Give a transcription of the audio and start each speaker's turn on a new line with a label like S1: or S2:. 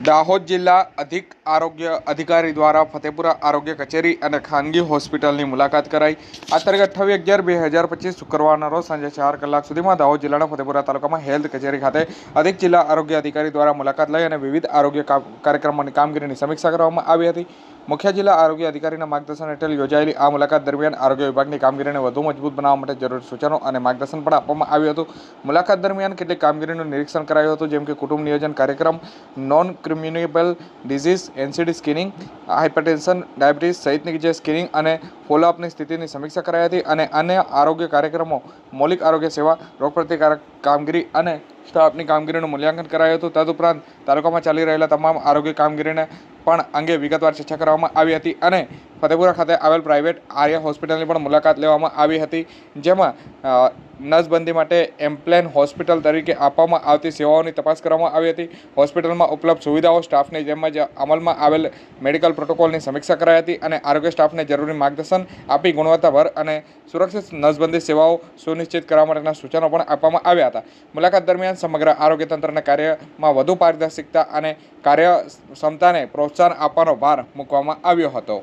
S1: દાહોદ જિલ્લા અધિક આરોગ્ય અધિકારી દ્વારા ફતેપુરા આરોગ્ય કચેરી અને ખાનગી હોસ્પિટલની મુલાકાત કરાઈ। આ તારીખ 28/11/2025 શુક્રવારના રોજ સાંજે 4 કલાક સુધીમાં દાહોદ જિલ્લાના ફતેપુરા તાલુકામાં હેલ્થ કચેરી ખાતે અધિક જિલ્લા આરોગ્ય અધિકારી દ્વારા મુલાકાત લઈ અને વિવિધ આરોગ્ય કાર્યક્રમોની કામગીરીની સમીક્ષા કરવામાં આવી હતી। મુખ્ય જિલ્લા આરોગ્ય અધિકારીના માર્ગદર્શન હેઠળ યોજાયેલી આ મુલાકાત દરમિયાન આરોગ્ય વિભાગની કામગીરીને વધુ મજબૂત બનાવવા માટે જરૂરી સૂચનો અને માર્ગદર્શન પણ આપવામાં આવ્યું હતું। મુલાકાત દરમિયાન કેટલીક કામગીરીનું નિરીક્ષણ કરાયું હતું, જેમ કે કુટુંબ નિયોજન કાર્યક્રમ, non communicable disease NCD screening, hypertension, diabetes સહિતની જે સ્કિનિંગ અને ફોલોઅપની સ્થિતિની સમીક્ષા કરાઈ હતી અને અન્ય આરોગ્ય કાર્યક્રમો, મૌલિક આરોગ્ય સેવા, રોગપ્રતિકારક કામગીરી અને સ્ટાફની કામગીરીનું મૂલ્યાંકન કરાયું હતું। તદુપરાંત તાલુકામાં ચાલી રહેલા તમામ આરોગ્ય કામગીરીને પણ અંગે વિગતવાર ચર્ચા કરવામાં આવી હતી અને ફતેપુરા ખાતે આવેલ પ્રાઇવેટ આર્ય હોસ્પિટલની પણ મુલાકાત લેવામાં આવી હતી, જેમાં નસબંધી માટે એમ્પ્લેન હોસ્પિટલ તરીકે આપવામાં આવતી સેવાઓની તપાસ કરવામાં આવી હતી। હોસ્પિટલમાં ઉપલબ્ધ સુવિધાઓ, સ્ટાફની તેમજ અમલમાં આવેલ મેડિકલ પ્રોટોકોલની સમીક્ષા કરાઈ હતી અને આરોગ્ય સ્ટાફને જરૂરી માર્ગદર્શન આપી ગુણવત્તાભર અને સુરક્ષિત નસબંધી સેવાઓ સુનિશ્ચિત કરવા માટેના સૂચનો પણ આપવામાં આવ્યા હતા। મુલાકાત દરમિયાન સમગ્ર આરોગ્ય તંત્રના કાર્યમાં વધુ પારદર્શિકતા અને કાર્યક્ષમતાને પ્રોત્સાહન આપવાનો ભાર મૂકવામાં આવ્યો હતો।